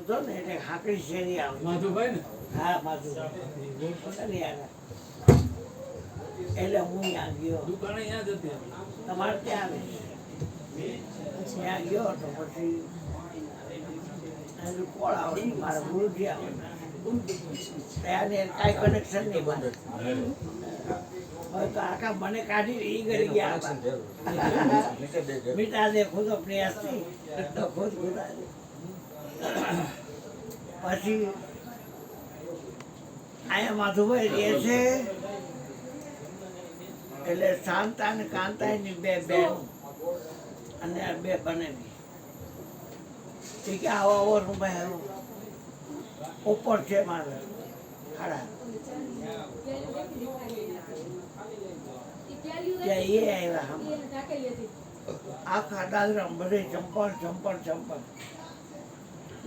આવતો ને એટલે હાકડી શેરી આવે. માધુભાઈ ને? હા માધુભાઈ એટલે હું ત્યાં ગયો. દુકાને ત્યાં જ હતી. તમારે ત્યાં આવે ત્યાં ગયો તો પછી કોળ આવે મારા ગુરુજી આવે ત્યાં કાંઈ કનેક્શન નહીં બને. હવે તો આખા મને કાઢી એ કરી ગયા મીઠા દે ખુદ अपने हस्ती तो खुद खुदा दे. પછી અહીંયા માધુભાઈ રહે છે એટલે શાંતા અને કાંતાની બે બેન અને બે બનેવી એ કે આવો આવો રૂમ ઉપર છે મારે ખાડા ત્યાં એ આવ્યા આખા દાદરા બધે ચંપલ ચંપલ ચંપલ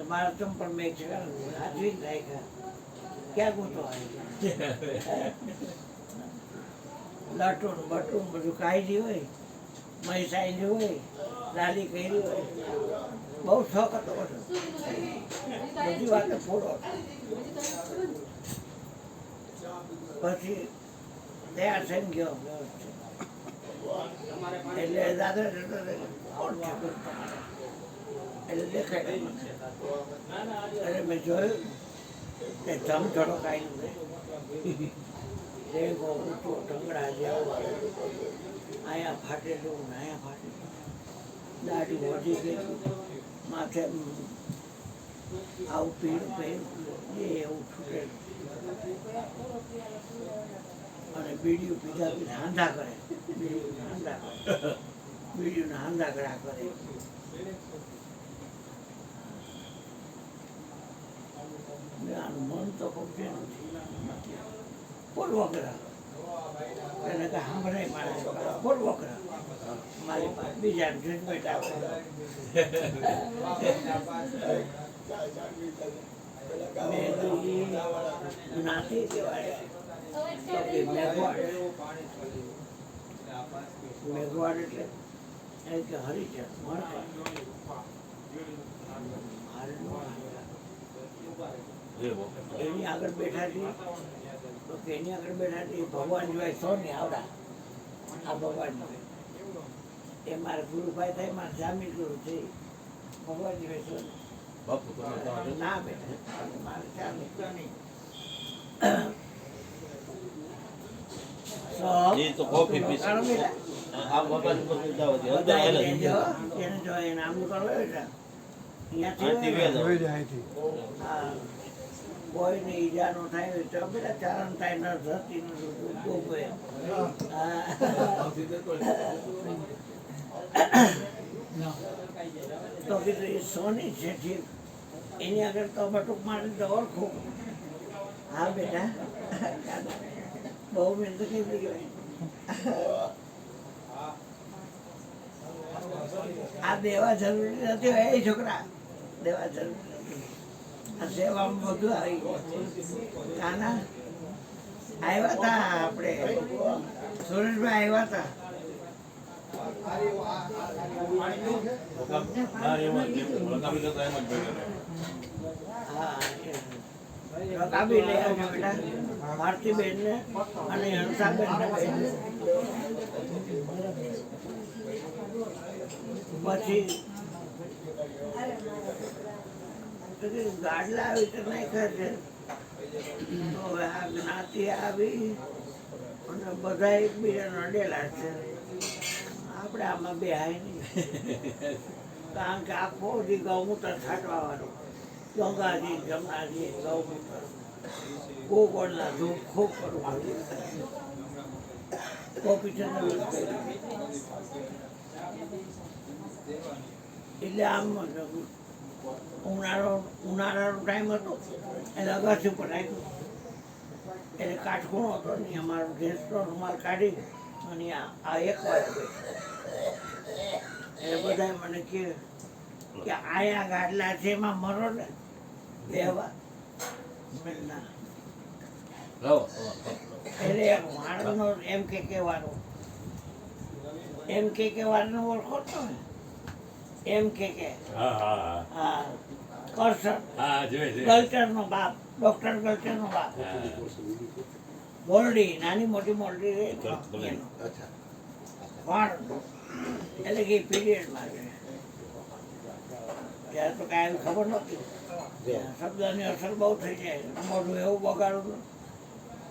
મારા ચંપલ મેં હાથવી રાખ્યા ક્યાં ગોતો લટું બટું બધું કાઢી હોય મહીસાઈ હોય લાલી કરી હોય બહુ શોખ હતો બધી વાત પૂરો. પછી તૈયાર થઈને ગયો એટલે દાદા કોણ છે એટલે દેખાય એટલે મેં જોયું કે ધમધડો કાઢ્યું ઊંચો ઢંગડા જેવો અહીંયા ફાટેલું ને અહીંયા ફાટેલું દાઢી વધી ગઈ માથે આવું પીળું પહેર્યું એ એવું છૂટેલું અને બીડીયું પીધા પીધા હાંધા કરે બીડીયું હાંધા કરા કરે. આનું મન તો પગજે નથી બોલવો કરા એને કે સાંભળે મારે બોલવો કરા મારી પાસે બીજા જજમેન્ટ આવે નાથી કહેવાય મેઘવાડ એટલે એમ કે હરિચંદ એની આગળ બેઠા છીએ તો એની આગળ બેઠા છીએ ભગવાન જોવાય સોની આવડા આ ભગવાન એ મારા ગુરુભાઈ થાય મારા જામીન ગુરુ છે ભગવાન જોવાય સોની ના બેઠા મારે જામીન કોફી પીસ આ મોબાઈલ ઉપર જાવ છે એને જો એ નામ કરો બેટા અહીંયાથી હા કોઈને ઈજા નો થાય તો બેટા ચારણ થાય ન ધરતી તો કીધું એ સોની છે ઠીક એની આગળ તો બટુક મારી તો ઓળખું. હા બેટા બહુ મહેનત કરી ગઈ આ દેવા જરૂરી નથી હોય એ છોકરા દેવા જરૂરી નથી આ સેવામાં બધું આવી ગયું. કાના આવ્યા હતા આપણે સુરેશભાઈ આવ્યા હતા કાબી લઈ આવજો બેટા ભારતીબેન ને અને હંસાબેન ને પછી ગાડલા આવી તો નાખ્યા છે તો હવે આ જ્ઞાતિ આવી અને બધા એકબીજાને અડેલા છે આપણે આમાં બે હાય નહીં કારણ કે આખો દી ગૌમૂત્ર છાંટવાનું ગંગાજી જમનાજી ગૌમૂત્ર ગોગળના ધૂપ ખૂબ કરવું ગોપીચંદ્ર એટલે આમ ઉનાળાનો ટાઈમ હતો એટલે અગાસી ઉપર રાખ્યું એટલે કાટખૂણો હતો ને અમારો ગેસનો રૂમાલ કાઢી અને આ એક વાર એટલે બધા મને કહે કે આયા ગાડલા છે એમાં મરો ને લેવા ના એટલે માણસનો એમ કે વાળો એમ કે વાળનો ઓળખો તો ને એમ કે હા કરશન હા જોઈ ગલચરનો બાપ, ડોક્ટર ગલચરનો બાપ. મોરડી, નાની મોટી મોરડી રે એનો. પણ એટલે કે પીરિયડમાં છે ત્યારે તો કાંઈ એવી ખબર નહોતી. શબ્દની અસર બહુ થઈ જાય, મોઢું એવું બગાડું.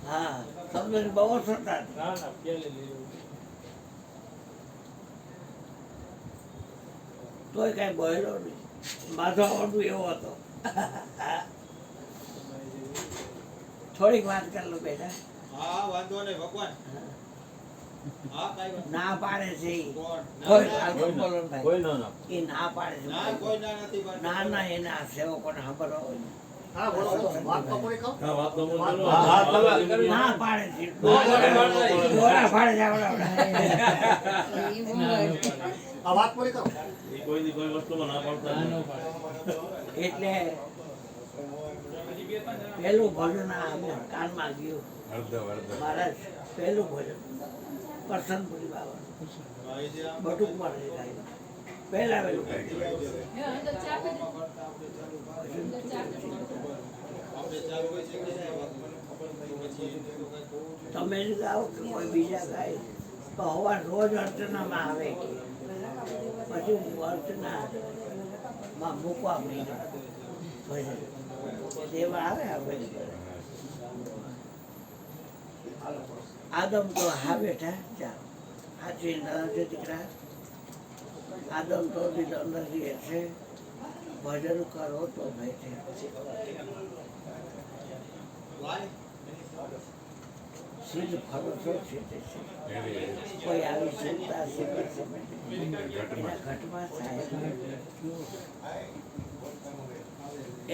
હા, શબ્દની બહુ અસર થાય. તોય કાંઈ બોલેલો નહીં. માધવ મોઢું એવો હતો. થોડીક વાત કરી લો બેટા. હા વાંધો નહીં ભગવાન. હા કાઈ વાત ના પાડે છે ઈ. કોણ? કોઈ ના, હાલતું બોલો ને કોઈ ભાઈ. ના ઈ ના પાડે છે. ના કોઈ ના નથી પાડતું. ના ના એના સેવકોને ખબર હોય. હા બોલો વાત તો પૂરી કહો. હા વાત તો બોલો. હા, હા ના પાડે છે. દોરા પાડે છે આપણા. આ વાત પૂરી કહો. કોઈ કોઈ વસ્તુમાં ના પાડતા નથી. એટલે પહેલું ભજન આ કાનમાં ગયું. મહારાજ પહેલું ભજન કરશનપુરી બાબાનું હા, એ જે આમ બટુકમાં ગાયું. પહેલા વહેલું આપણે ચાલુ હોય છે કે જાય વાત પછી એને તો કાંઈ કહું જોઈએ. તમે જ ગાઓ કે કોઈ બીજા ગાય તો હવા રોજ અર્ચનામાં આવે કે પછી હું અર્ચનામાં મૂકવા માંડ્યો ભજન દેવા આવે આ ભજન. આદમ તો હા બેઠા ચાલો સાચી નજર દીકરા. આદમ તો અંદર છે ભજન કરો તો બેઠે. વાય સિદ્ધ ભરોસો સિદ્ધ છે. કોઈ આવી ચિંતા એના ઘટમાં થાય.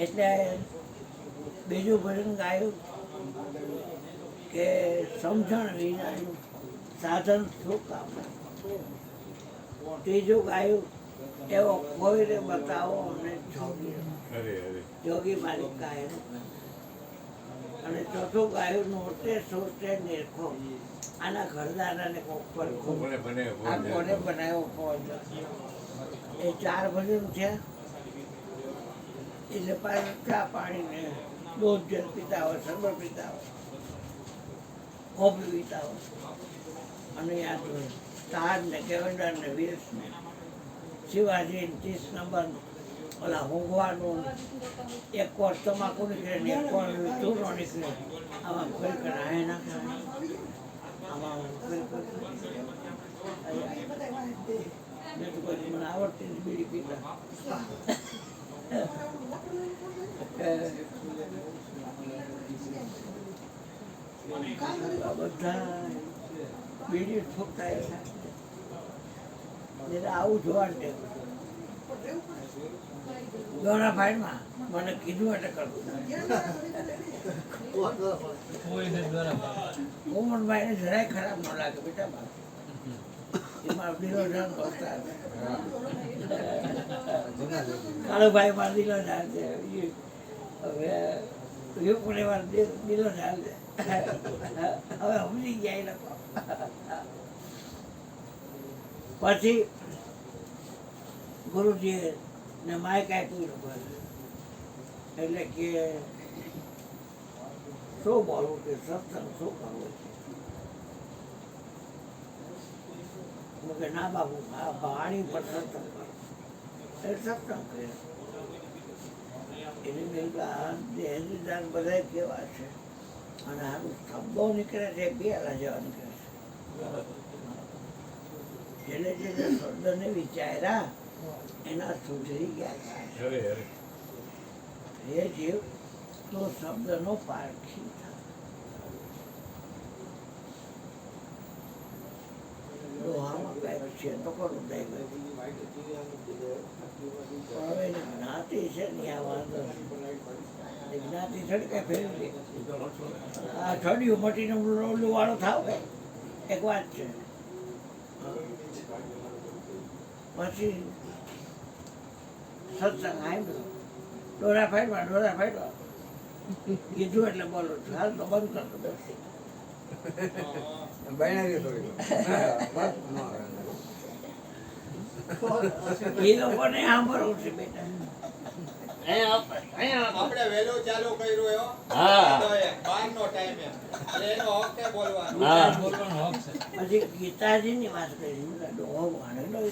એટલે બીજું ભજન ગાયું કે સમજણ વિનાનું સાધન શું કામ. ત્રીજું ગાયું એવો કોઈને બતાવો અમને જોગી. જોગી મારી કાયમ. અને ચોથું ગાયું નોટે સોટે નિરખો. આના ઘરદારાને કોણ બનાવ્યો કોણ. એ 4 ભજન થયા. એટલે પાછું ચા પાણીને દૂધ જલ પીતા હોય, શરબત પીતા હોય, કોફી પીતા હોય. અને યાદ હોય તાજ ને કેવંડર ને વીસ ને શિવાજી 30 નંબર ઓલા ઊંઘવાનું એક કોર તમાકુ નીકળે ને એક કોર ચૂરો નીકળે. આમાં કોઈ કરાય ના કરાય. આમાં કોઈ મને આવડતી જ બીડી પીતા. બધા બીડી ઠોકતા આવું જોવાનું દોરા ભાઈમાં મને કીધું એટલે કરવું. મોહનભાઈ ને જરાય ખરાબ ન લાગે બેટા. એમાં દિલો જાન હોતા કાળુભાઈ માં દિલો જાન છે. હવે વિપુને વાર દિલો જાન છે. હવે સમજી ગયા એ લોકો. પછી ગુરુજી ને માઇક આપ્યું એટલે કે શું બોલવું કે સત્સંગ શું કરવું છે. કે ના બાબુ આ વાણી પર સત્સંગ કરો. એટલે સત્સંગ કર્યો. એની દેહદાર બધા કેવા છે. અને આનું શબ્દો નીકળે છે પેલા જેવા નીકળે છે. એટલે જે શબ્દને વિચાર્યા એના સુધરી ગયા. એ જીવ તો શબ્દનો પારખી થાય. લોહામાં કઈ છે તો કરું દઈ ગયું. હવે જ્ઞાતિ છે ને આ વાંધો જ્ઞાતિ છડી કઈ ફેરવી આ છડિયું મટીને ઓલું વાળો થાવ કઈ એક વાત છે. પછી સત્સંગ આવ્યો ડોરા ફાઈટવા કીધું એટલે બોલો છું. હાલ તો બંધ કરતો બેસી એ લોકોને સાંભળવું છે બેટા. આપણે વહેલું ચાલુ કર્યું એવો હા. તો એ 12 નો ટાઈમ એમ એટલે એનો હક એ બોલવાનો હા. પછી ગીતાજીની વાત કરી ડોહો ભણેલો એ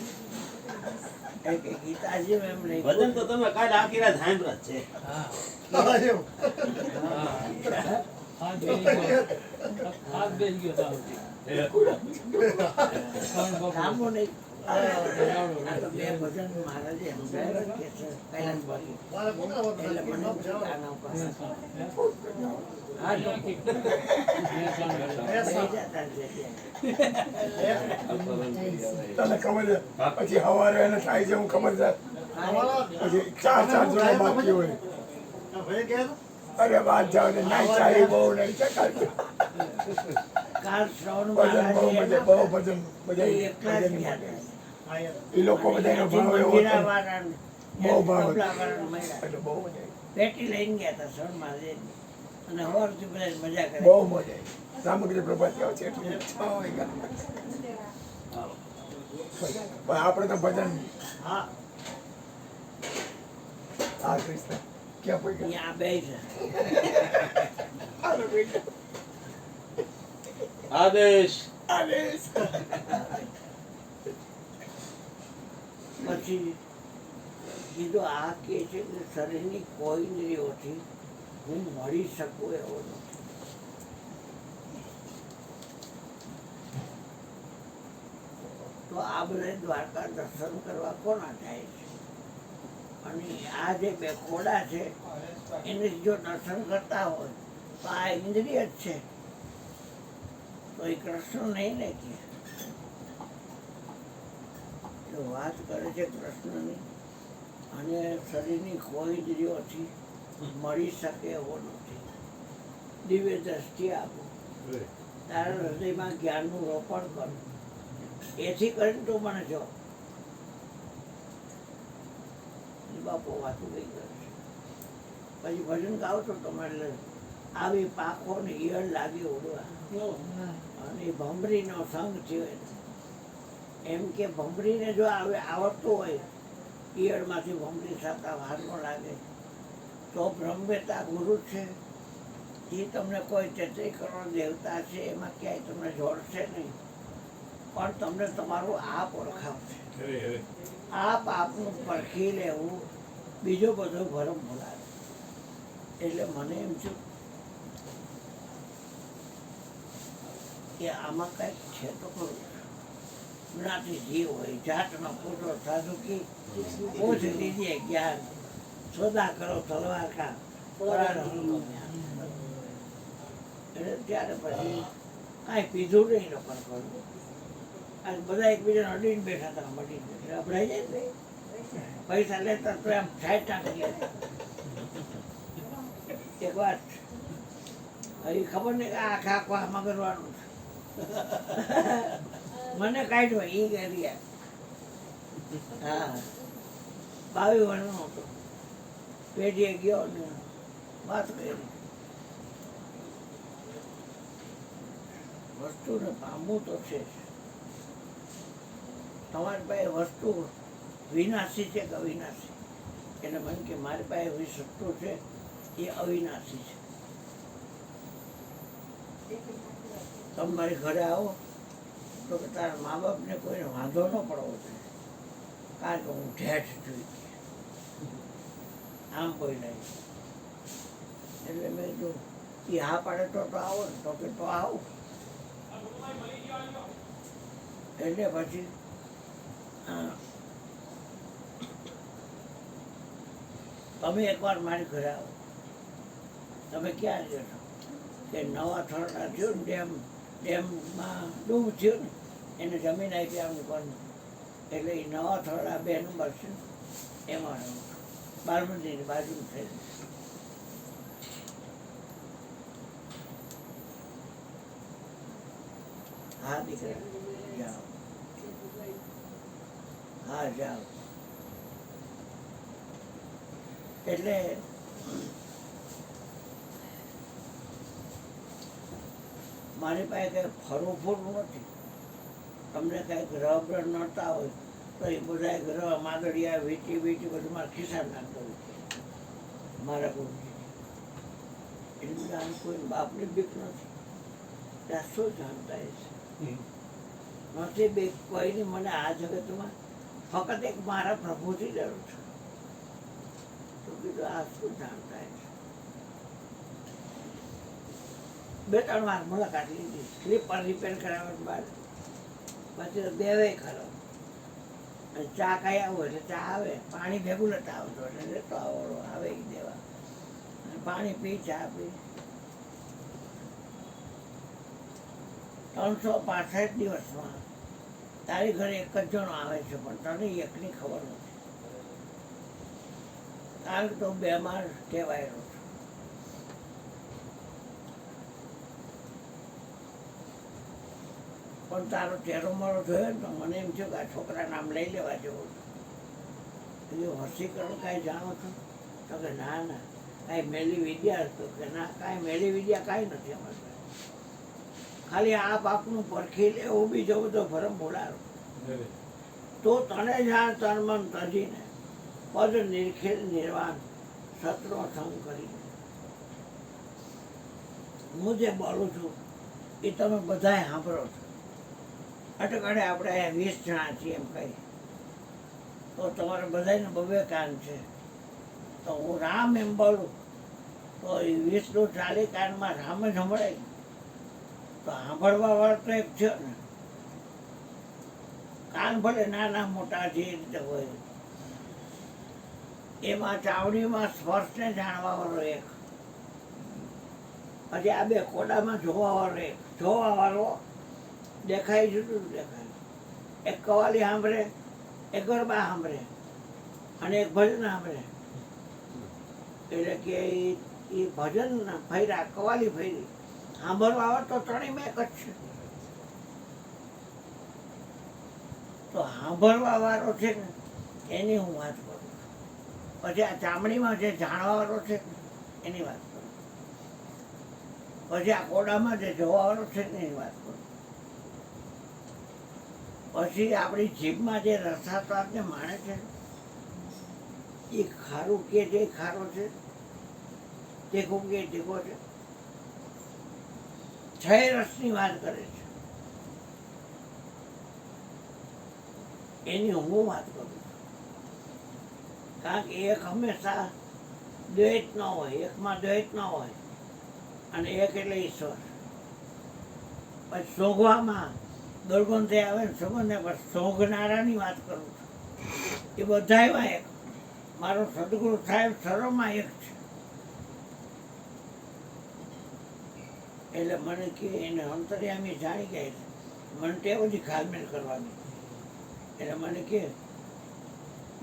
કે ગીતાજી એમ નહીં ભજન તો તમે કાલે આખી રાત સાંભળ્યા જ છે. હા, એવું. કામો નહીં આ તો બે ભજન મહારાજે સમજાવ્યા જ કે છે પહેલા જ બોલી મારે પોતાના એટલે મને વતન પૂછ્યું કે આના ઉપર હા તો બે જતા જ તને ખબર છે પછી સવારે એને થાય છે હું ખબર છે અમારા પછી ચાર જણા બાકી હોય ભાઈ ગયા હતા? અરે વાત જાવ ને નહીં ચાલી બહુ નહીં ચકાતી કાલ શ્રવણ ભજન બહુ મહારાજે બહુ ભજન બધા એકલા જ ગયા હતા. હા, યાર. એ લોકો બધાનો ભાવ એવો મંજીરા હતો વાળાને, બહુ ભાવ હતો. તબલાવાળાને મળ્યા. એટલે બહુ મજા આવી. પેટી લઈને ગયા હતા શ્રવણ મહારાજે અને સવારથી બધા મજા કરે બહુ મજા આવી સામગ્રી પ્રભાત આવે છે એટલે 6 વાગ્યા પણ આપણે તો ભજન હા. આ કૃષ્ણ ક્યાં પડી અહીંયા બે છે આદેશ. પછી કીધું આ કે છે કે શરીરની કોઈ ઇન્દ્રિયોથી હું મળી શકું એવો નથી. તો આ બધા દ્વારકા દર્શન કરવા કોના જાય છે અને આ જે બે ઘોડા છે એને જો દર્શન કરતા હોય તો આ ઇન્દ્રિય જ છે તો એ કૃષ્ણ નહીં ને કે જો વાત કરે છે કૃષ્ણની અને શરીરની કોઈ ઇન્દ્રિયોથી મળી શકે એવો નથી. દિવ્ય દ્રષ્ટિ આપો, તારા હૃદયમાં જ્ઞાનનું રોપણ કરો, એથી કરીને તું મને જો બાપો વાતું કઈ કરે છે. પછી ભજન ગાવ તો તમારે આવી પાખો ને ઈયળ લાગી ઉડવા અને એ ભમરીનો સંગ થયો એને. એમ કે ભમરીને જો આવડતું હોય ઈયળમાંથી ભમરી સાતા વાર ન લાગે તો બ્રહ્મવેતા ગુરુ છે એ તમને કોઈ 33 કરોડ દેવતા છે એમાં ક્યાંય તમને જોડશે નહીં પણ તમને તમારું આપ ઓળખાવશે. આપ આપનું પરખી લેવું બીજો બધો ભરમ ભૂલાવે. એટલે મને એમ થયું કે આમાં કંઈક છે તો ખરું. જ્ઞાતિ જીવ હોય જાતનો પૂરો સાધુ કી પૂછ લીજીએ જ્ઞાન સોદા કરો તલવાર કા પરારંગનો જ્ઞાન. એટલે ત્યારે પછી કાંઈ પીધું નહીં લોકો કરું. આજ બધા એકબીજાને અડીને બેઠા હતા મડીને બેઠા અભડાઈ જાય ને પૈસા લેતા તો એમ સાઈડ નાખી લેતા. એક વાત હજી ખબર નહીં કે આખા આખું આમાં કરવાનું છે. મને કાઢ્યો એ કરી હા 22 વર્ષનો હતો. પેઢીએ ગયો ને વાત કરી. વસ્તુને પામવું તો છે જ. તમારી પાસે વસ્તુ વિનાશી છે કે અવિનાશી? એટલે મને કે મારી પાસે એવી વસ્તુ છે એ અવિનાશી છે. તમે મારી ઘરે આવો તો કે તારા મા બાપને કોઈને વાંધો ન પડવો જોઈએ કારણ કે હું ઠેઠ જોઈ આમ કોઈ નહીં. એટલે મેં કીધું એ હા પાડે તો આવો ને તો કે તો આવો. એટલે પછી તમે એકવાર મારી ઘરે આવો. તમે ક્યાં જશો કે નવા થરડા થયું ને ડેમમાં ડૂબ થયું ને એને જમીન આપી આવું પણ એટલે એ નવા થરડા 2 નંબર છે એમાં રહું. બારમંદીની બાજુ થઈ. હા દીકરા જાઓ. હા જાઓ. એટલે મારી પાસે કંઈ ફરવું ફરવું નથી. તમને કાંઈ ગ્રહ બ્રહ નડતા હોય તો એ બધા ગ્રહ માગડિયા વીટી બધું મારા ખિસ્સા નાખતો હોય. મારા ગુરુજી એટલે બધા કોઈ બાપની બીક નથી. ત્યાં શું જાણતા છે નથી બીક કોઈની. મને આ જગતમાં ફક્ત એક મારા પ્રભુથી ડર છે. તો કીધું આ શું જાણતા છે. 2-3 વાર મુલાકાત લીધી. સ્લીપર રિપેર કરાવવા બાદ પછી દેવે ખરો. અને ચા કાંઈ આવો એટલે ચા આવે, પાણી ભેગું નતા આવતું એટલે લેતો આવો આવે એ દેવા. પાણી પી, ચા પી. 365 દિવસમાં તારી ઘરે એક જ જણો આવે છે, પણ તને એકની ખબર નથી. કારણ કે તો બેમાર કહેવાયેલો છે. પણ તારો ચહેરો મારો જોયો ને તો મને એમ થયું કે આ છોકરા નામ લઈ લેવા જેવું છે. વસીકરણ કાંઈ જાણો છો? તો કે ના ના કાંઈ મેલી વિદ્યા. તો કે ના કાંઈ મેલી વિદ્યા કાંઈ નથી અમારે પાસે. ખાલી આ બાપનું પરખી લેવું, બીજો બધો ભરમ બોલાવો. તો તને જાણ તન મન તજીને પદ નિરખેલ નિર્વાણ સતનો સંગ કરીને. હું જે બોલું છું એ તમે બધાય સાંભળો છો. અટકડે આપણે અહીંયા 20 જણા છીએ એમ કહી તો તમારે બધાને 2 કાન છે. તો હું રામ એમ બોલું તો એ 20 40 કાનમાં રામ જ સંભળાય. તો સાંભળવા વાળો તો એક છે ને. કાન ભલે નાના મોટા જે રીતે હોય એમાં ચાવડીમાં સ્પર્શને જાણવા વાળો એક. પછી આ 2 કોડામાં જોવા વાળો એક. જોવા વાળો દેખાય જુદું દેખાય. એક કવાલી સાંભળે, એક ગરબા સાંભળે અને એક ભજન સાંભળે. એટલે કે એ ભજન ફર્યા, કવાલી ફરી, સાંભળવા આવે તો 3 એક જ છે. તો સાંભળવા વાળો છે ને એની હું વાત કરું. પછી આ ચામડીમાં જે જાણવા વાળો છે એની વાત કરું. પછી આ કોડામાં જે જોવા વાળો છે ને એની વાત કરું. પછી આપણી જીભમાં જે રસાસ્વાદને માણે છે એ ખારું કે જે ખારો છે, તીખું કે તીખો છે. 6 રસની વાત કરે છે એની હું વાત કરું છું. કારણ કે એક હંમેશા દ્વૈત ન હોય, એકમાં દ્વૈત ન હોય અને એક એટલે ઈશ્વર. પછી સોંઘવામાં દુર્ગંધ આવે ને સુગંધને પણ સોંઘનારાની વાત કરું છું. એ બધામાં એક. મારો સદગુરુ સાહેબ સર્વમાં એક છે. એટલે મને કે એને અંતર્યામી જાણી ગયા છે. મને તે બધી ઘાલમેલ કરવાની. એટલે મને કે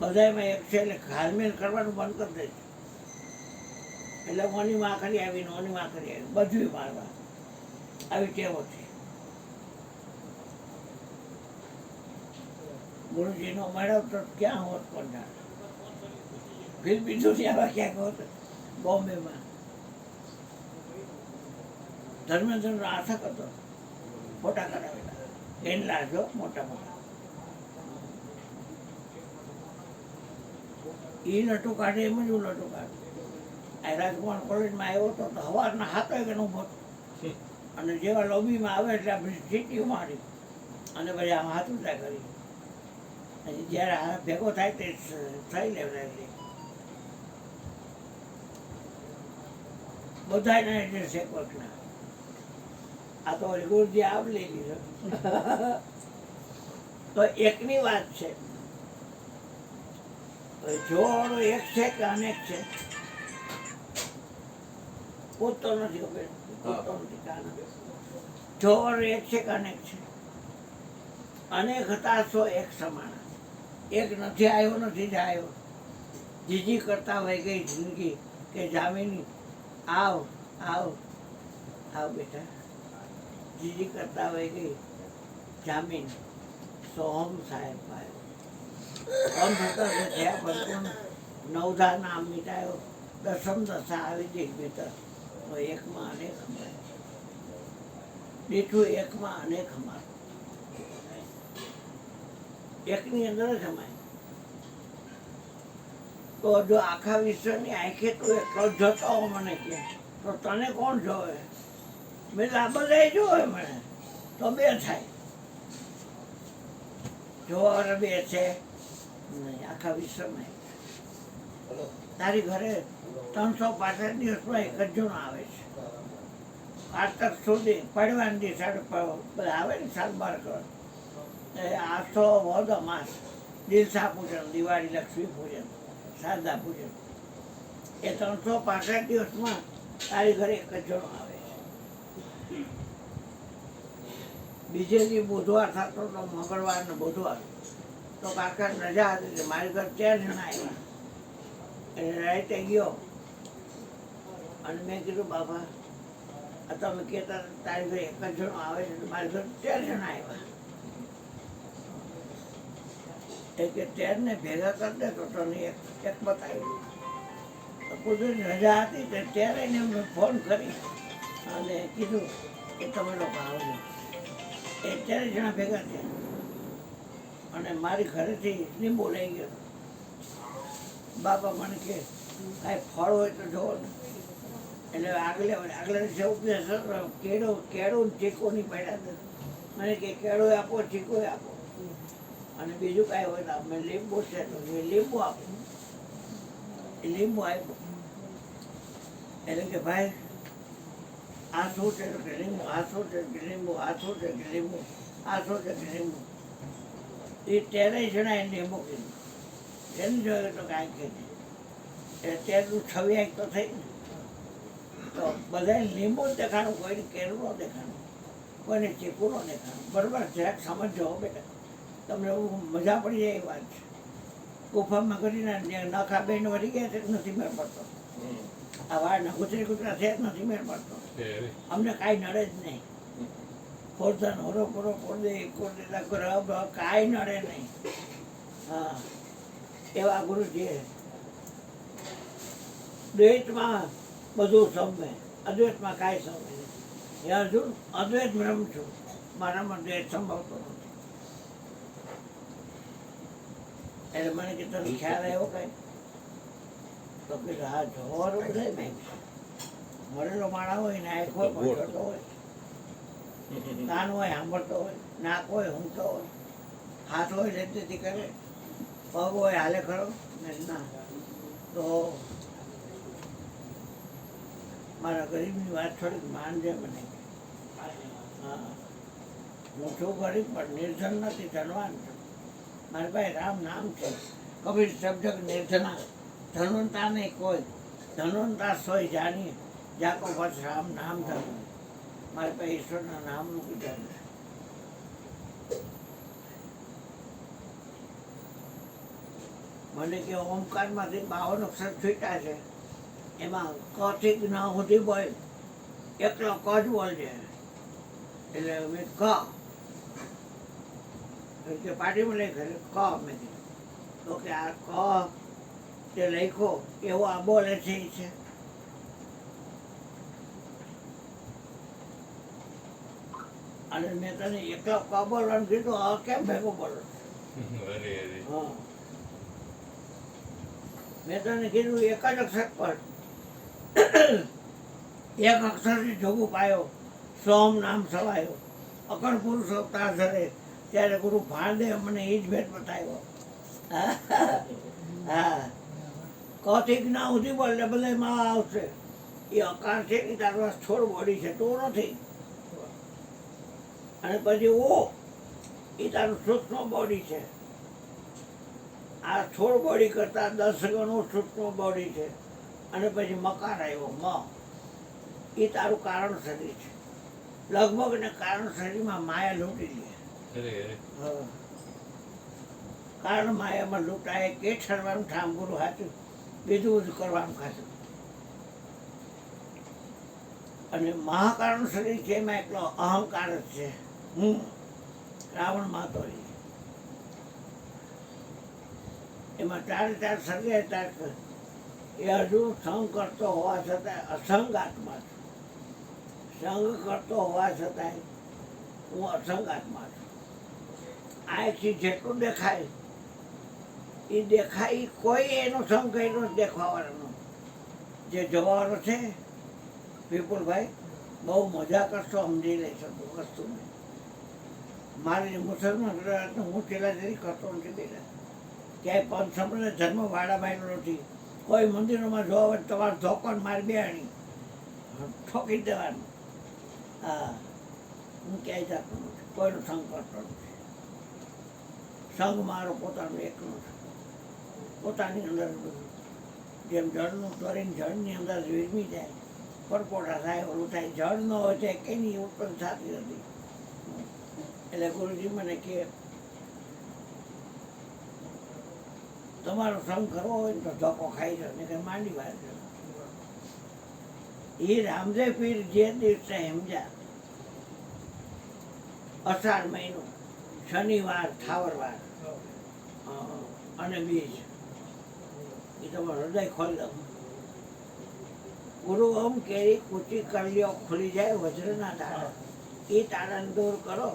બધામાં એક છે એટલે ઘાલમેલ કરવાનું બંધ કરી દે છે. એટલે ઓની માખરી આવીને ઓની માખરી આવી બધું મારવા આવી ટેવો છે. ગુરુજીનો મેળવતો ક્યાં હોત પણ જાણે. ફિલ્મી દુનિયામાં ક્યાંક હોત, બોમ્બેમાં. ધર્મેન્દ્રનો આશક હતો, ફોટા કરાવેલા એનલા જો મોટા મોટા. એ નટું કાઢે એમ જ હું નટું કાઢું. આ રાજકુમાર કોલેજમાં આવ્યો હતો તો સવારના 7 વાગ્યાનો ઉભો હતો. અને જેવા લોબીમાં આવે એટલે આપણે સીટી મારી અને પછી આમ હાથ ઊંચા કરી. જ્યારે આ ભેગો થાય તે થઈ લેવડાવી બધાને એટલે શેકવટના. આ તો ગુરુજી આપ લઈ લીધો. તો એકની વાત છે. જોડો એક છે કે અનેક છે પૂછતો નથી ખબર. પૂછતો નથી કારણ જોડો એક છે કે અનેક છે. અનેક હતા સો એક સમાન. એક નથી આવ્યો નથી જ આવ્યો. જીજી કરતા વહી ગઈ જિંદગી કે જામીની આવ આવ આવ બેટા. જીજી કરતા વહી ગઈ જામીન સોહમ સાહેબ ભાઈ. આમ થતા થયા ભરપૂર 9ધા નામ મીટાયો. 10મ દશા આવી જઈ ભીતર. તો એકમાં અનેક અમારે દીઠું એકમાં અનેક અમારે. એકની અંદર જ અમારે તો જો આખા વિશ્વની આંખે તું એકલો જ જતો હો મને કે તો તને કોણ જોવે? મેં આ બધા જોવે મને તો બે થાય. જોવા બે છે નહીં આખા વિશ્વમાં. તારી ઘરે 365 દિવસમાં એક જ જણ આવે છે. કારતક સુધી પડવાની દી સાડે બધા આવે ને સાત બાર કર એ 800 વધ માસ દિલસા પૂજન, દિવાળી, લક્ષ્મી પૂજન, શારદા પૂજન એ 365 દિવસમાં તારી ઘરે એક જ જણો આવે છે. બીજે દી બુધવાર થતો તો મંગળવાર ને બુધવાર તો કાકા રજા હતી મારી ઘર 4 જણા આવ્યા. એટલે રાતે ગયો અને મેં કીધું બાબા આ તમે કહેતા તારી ઘરે એક જ જણો આવે છે મારી ઘર 4 જણા આવ્યા. એ કે 4 ને ભેગા કરી દે તો તને એક બતાવ્યું. તો કુદરતી રજા હતી તે 4 એને મેં ફોન કરી અને કીધું કે તમે લોકો આવજો. એ 4 જણા ભેગા થયા અને મારી ઘરેથી લીંબુ લઈ ગયો. બાપા મને કે કાંઈ ફળ હોય તો જોવો ને. એટલે આગલે દિવસે ઉપદેશ હતો, કેળું ચીકુ નહીં પડ્યા હતા. મને કે કેળું આપો, ચીકુ આપો અને બીજું કાંઈ હોય તો મેં લીંબુ છે તો લીંબુ આપું. એ લીંબુ આપ્યું. એટલે કે ભાઈ આ શું છે કે લીંબુ, આ શું છે કે લીંબુ, આ શું છે કે લીંબુ, આ શું છે કે લીંબુ. એ 4 જણા એને લીંબુ કીધું. એને જોયું તો કાંઈ કીધું એ 4નું 26 તો થઈ ને. તો બધાને લીંબુ જ દેખાડું, કોઈને કેળું ન દેખાડું, કોઈને ચીકુ ન દેખાડું. બરાબર જરાક સમજો બેટા, તમને મજા પડી જાય એ વાત છે. ગુફામાં કરીને નખા બેન વળી ગયા છે નથી મેળ પડતો. આ વાળના ગુજરી છે જ નથી મેળ પડતો. અમને કાંઈ નડે જ નહીં. ખોરધન હોરો પૂરો કોરદે કાંઈ નડે નહીં. હા એવા ગુરુજી દ્વૈતમાં બધું સમે, અદ્વૈતમાં કાંઈ સમે નહીં. એ અર્જુન અદ્વૈત બ્રહ્મ છું, મારામાં દ્વૈત સંભવતો નથી. એટલે મને કે તને ખ્યાલ આવ્યો કાંઈ? તો કે હા જોવાનું બધા મેં મરેલો માણા હોય ને આંખ હોય પડતો હોય, કાન હોય સાંભળતો હોય, નાક હોય ઊંઘતો હોય, હાથ હોય લેતી કરે, પગ હોય હાલે ખરો ને ના. તો મારા ગરીબની વાત થોડીક માનજે મને. હા હું છું ગરીબ પણ નિર્ધન નથી, ધનવાન છું. મારી પાસે રામ નામ છે. કબીર શબ્દ નિર્ધના ધનવંતા નહીં કોઈ, ધનવંતા સોય જાણીએ જાકો બસ રામ નામ ધન. મારી પાસે ઈશ્વરના નામનું વિધાન છે. મને કે ઓમકારમાંથી 52 અક્ષર છૂટ્યા છે, એમાં કથી ન સુધી બોલ, એકલો ક જ બોલજે. એટલે મેં ક કે પાર્ટીમાં લઈ ગયેલું ક મેં કીધું. તો કે આ ક તે લખ્યો એવો આ બોલે છે એ છે. અને મેં તને એકલો ક બોલવાનું કીધું, હવે કેમ ભેગો બોલો? હા મેં તને કીધું એક જ અક્ષર પર એક અક્ષરથી જોગું પાયો, સોમ નામ સવાયો, અકળ પુરુષ અવતાર ધરે. ત્યારે ગુરુ ભાણદેવ મને એ જ ભેટ બતાવ્યો. હા કૌતિક ના સુધી બોલે બધા માં આવશે. એ અકાર છે કે તારો છોડ બોડી છે, તો નથી. અને પછી ઓ એ તારું સૂક્ષ્મ બોડી છે. આ છોડ બોડી કરતાં 10 ગણું સૂક્ષ્મ બોડી છે. અને પછી મકાર આવ્યો મ, એ તારું કારણ શરીર છે. લગભગ ને કારણ શરીરમાં માયા લૂંટી લે. કારણ માયામાં લૂંટાય કે ઠરવાનું ઠામ ગુરુ હાચું, બીજું બધું કરવાનું ખાતું. અને મહાકારણ શરીર છે એમાં એકલો અહંકાર જ છે. હું રાવણ માતો એમાં 4 સર્ગે તાર એ હજુ સંગ કરતો હોવા છતાં અસંગ આત્મા છું. સંગ કરતો હોવા છતાંય હું અસંગ આત્મા છું. આંખથી જેટલું દેખાય એ દેખાય કોઈ એનો સંગ કર્યો જ દેખાવાનો જે જવાવાનો છે વિપુલભાઈ બહુ મજા કરશો સમજી લેશો વસ્તુને મારી મુસલમાન હું પેલા જરી કરતો નથી પેલા ક્યાંય પંચ સંપ્રદાય ધર્મ વાળા માર્યો નથી કોઈ મંદિરોમાં જોવા હોય તમારે ધોકો મારી બેહાણી ઠોકી દેવાનું હા હું ક્યાંય જાતો નથી કોઈનો સંગ કરતો નથી સંગ મારો પોતાનો એકનો છે પોતાની અંદર જેમ જળનું ત્વરીને જળની અંદર વિરમી જાય પરપોટા થાય ઓલું થાય જળ ન હોય છે એની ઉત્પન્ન થતી નથી એટલે ગુરુજી મને કહે તમારો સંગ કરવો હોય ને તો ધોકો ખાઈ જાવ ને કે માંડી વાર એ રામદેવ પીર જે દિવસે સમજ્યા અષાઢ મહિનો શનિવાર ઠાવરવાર અને બીજ એ તમારું હૃદય ખોલી દઉં ગુરુ ઓમ કેરી કૂચી કરલીઓ ખુલી જાય વજ્રના તાળા એ તાળાને દૂર કરો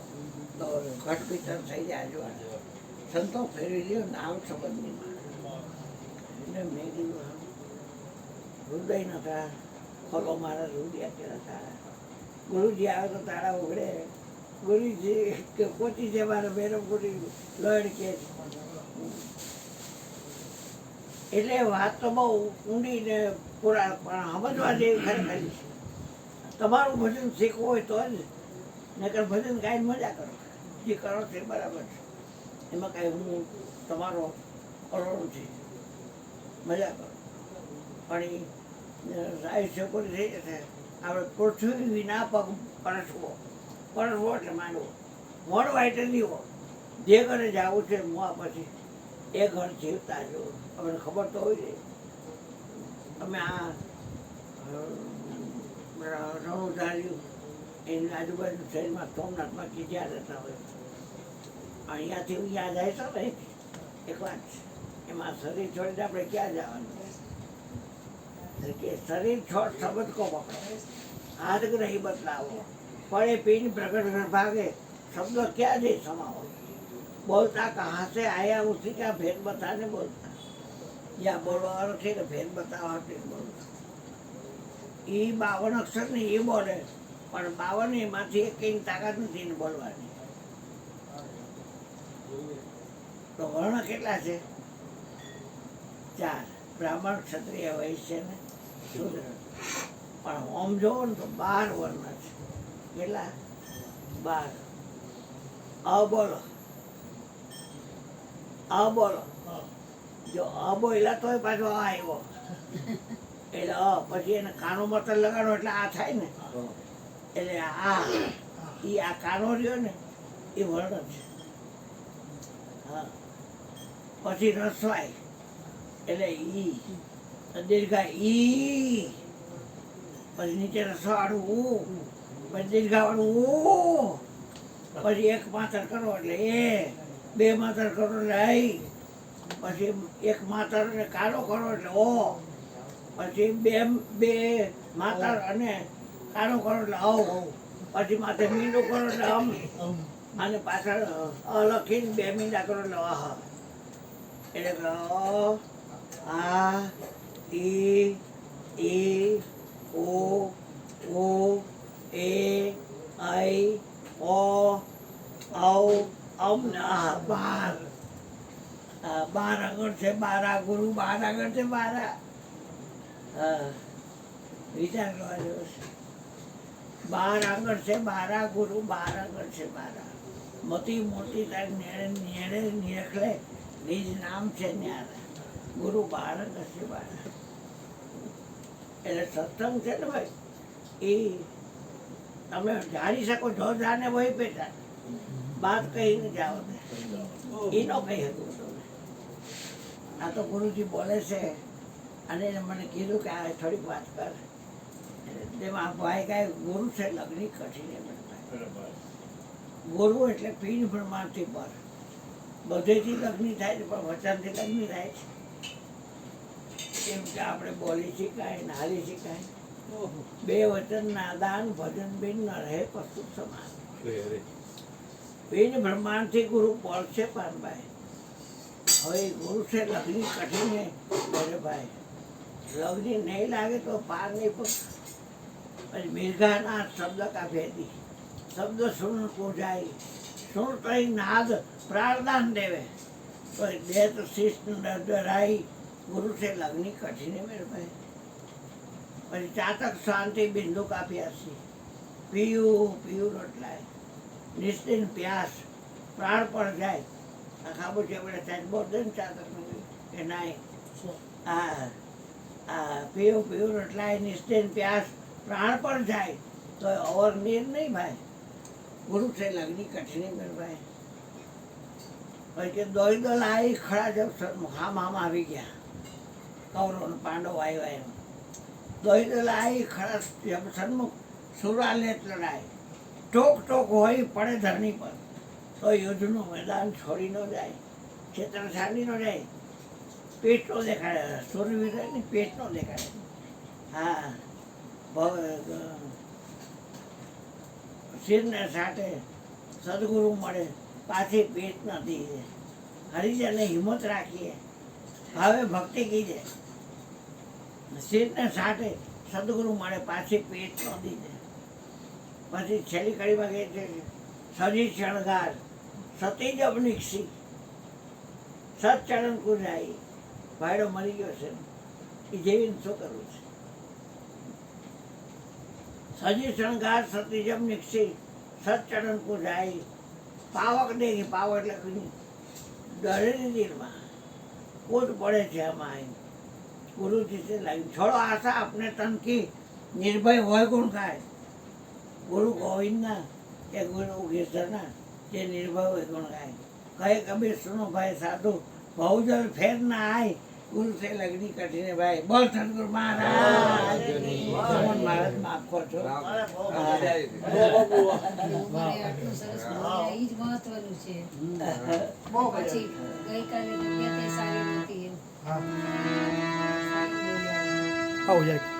તો ઘટ ભીતર થઈ જાય જો સંતો ફેરવી લ્યો નામ સંબંધની માં એટલે મેં કીધું હૃદય નતા ખોલો મારા હૃદય અત્યારે તાળા ગુરુજી આવે તો તાળા ઉઘડે ગુરુજી કે કોચી છે મારા બેરો ગુરી લડ કે એટલે વાત તો બહુ ઊંડી ને પૂરા પણ સમજવા જેવી ખરેખર છે તમારું ભજન શીખવું હોય તો જ નકર ભજન ગાઈને મજા કરો જે કરો છે બરાબર છે એમાં કાંઈ હું તમારો કરોડ છે મજા કરો પણ એ આયુષ્ય પૂરી થઈ જશે આપણે પૃથ્વી વિના પગ પરસવો એટલે માંડવો મોડવા એટલે દીવો જે ઘરે જવું છે મોં પછી એ ઘર જીવતા જો અમને ખબર તો હોય છે અમે આ રણું ધાર્યું એની આજુબાજુ શહેરમાં સોમનાથમાં કે જ્યાં રહેતા હોય અહીંયાથી અહીંયા જાય છે ને એક વાત છે એમાં શરીર છોડીને આપણે ક્યાં જવાનું કે શરીર છોડ શબ્દ કો પકડો હાથ નહીં બદલાવો પડે પીને પ્રગટ ભાગે શબ્દ ક્યાં જઈ સમાવો બોલતા કहाँ से आया उसी का भेद बताने बोलता या બોલવાનો છે ને ભેદ બતાવવા બોલતા એ 52 અક્ષર ને એ બોલે પણ 52 એમાંથી એક કઈ તાકાત નથી ને બોલવાની તો વર્ણ કેટલા છે 4 બ્રાહ્મણ ક્ષત્રિય વૈશ્ય ને શૂદ્ર પણ ઓમ જોવો ને તો 12 વર્ણ છે કેટલા 12 બોલો બોલો જો બોલ્યા તોય પાછો આ આવ્યો એટલે પછી એને કાનો મતલબ લગાડો એટલે આ થાય ને એટલે આ કાનો રહ્યો ને એ વર્ણ છે હા પછી રસવાય એટલે ઈ દીર્ઘા ઈ પછી નીચે રસવાળું પછી દીર્ઘાવાળું પછી એક માતર કરો એટલે એ 2 માતર કરો એટલે આઈ પછી 1 માતર અને કાળો કરો એટલે ઓ પછી 2 માતર અને કાળો કરો એટલે પછી માથે મીંડું કરો એટલે અને પાછળ લખીને 2 મીંડા કરો એટલે એટલે આ ઈ ઓ એ આઈ ઓ ઔ અમને 12 આગળ છે 12 ગુરુ 12 આગળ છે 12 વિચાર કરવા જેવો છે 12 આગળ છે 12 ગુરુ 12 આગળ છે 12 મોટી મોટી તાર નેડે નીકળે નિજ નામ છે ન્યારા ગુરુ 12 આગળ છે 12 એટલે સત્સંગ છે ને ભાઈ એ તમે જાણી શકો જો જાને વહી પેટા બાત કહીને જાઓ એ ન કહી શકું તમે આ તો ગુરુજી બોલે છે અને એને મને કીધું કે આ થોડીક વાત કર તેમાં ભાઈ કાંઈ ગુરુ છે લગ્ની કઠીને ગુરુ એટલે પીન બ્રહ્માંડથી પર બધેથી લગ્ની થાય છે પણ વચનથી લગ્ની થાય છે કેમ કે આપણે બોલી શીખાય નારી શીખાય 2 વચન નાદાન ભજન બિન ન રહે પશુ સમાન પીન બ્રહ્માંડથી ગુરુ પડશે પાનભાઈ હવે ગુરુ છે લગ્ન કઠીને મેરે ભાઈ લગ્ન નહીં લાગે તો પાર નહીં પછી મિર્ગાના શબ્દ કા ભેદી શબ્દ સુન કો જાય સુન તઈ નાદ પ્રારદાન દેવે તો દેત શિષ્ટ ડરાઈ ગુરુ છે લગ્ન કઠીને મેરે ભાઈ પછી ચાતક શાંતિ બિંદુ કા પ્યાસી પીયું પીયું રોટલાય નિશ્ચિન પ્યાસ પ્રાણ પર જાય આ ખાબો છે આપણે સાહેબ બહુ દે ને ચાતક કે નાય પીવું પીવું રોટલાય નિશ્ચિન પ્યાસ પ્રાણ પર જાય તો અવર નીર નહીં ભાઈ ગુરુ છે લગ્ન કઠિની મેર ભાઈ પછી કે દોઈ દો લાવી ખડા જબ હામ આવી ગયા કૌરવ ને પાંડવ આવ્યા એમ દોઈ દો લાવી ખડા જબ સન્મુખ સુરાલેત લડાય ટોક ટોક હોય પડે ધરણી પર તો યુદ્ધનું મેદાન છોડી ન જાય ક્ષેત્ર છાડી ન જાય પેટ નો દેખાડે સૂર્યવીરની પેટ નો દેખાડે હા શિરને સાથે સદગુરુ મળે પાછી પેટ નથી હરિજને હિંમત રાખીએ હવે ભક્તિ કીજે શિરને સાથે સદગુરુ મળે પાછી પેટ ન દીધે પછી છેલ્લી કડીમાં કહે છે સજી શણગાર સતી જ અબનિક્ષી સતચરણ કુજાઈ ભાઈડો મરી ગયો છે એ જેવીને શું કરવું છે સજી શણગાર સતી જ અબનિક્ષી સતચરણ કુજાઈ પાવક દેખી પાવક એટલે કોઈ ડરેલી દિલમાં કૂદ પડે છે આમાં ગુરુજી से लाइन छोड़ो आशा अपने तन की निर्भय હોય ગુણ ગાય ગુરુ ગોવિંદના કે ગુરુ ગીરના જે નિર્ભય હોય ગુણ ગાય કહે કબીર સુનો ભાઈ સાધુ બહુજલ ફેર ના આય ગુરુ से लगनी कठिने भाई बोल सतगुरु महाराज જમન મહારાજ માફ કરજો અરે બહુ હા. મારે આટલું સરસ બોલ્યા, ઈ જ મહત્વનું છે. બહુ પછી ગઈકાલે તબિયતે સારી નહોતી એમ. હા સારું બોલ્યા. આવું જાય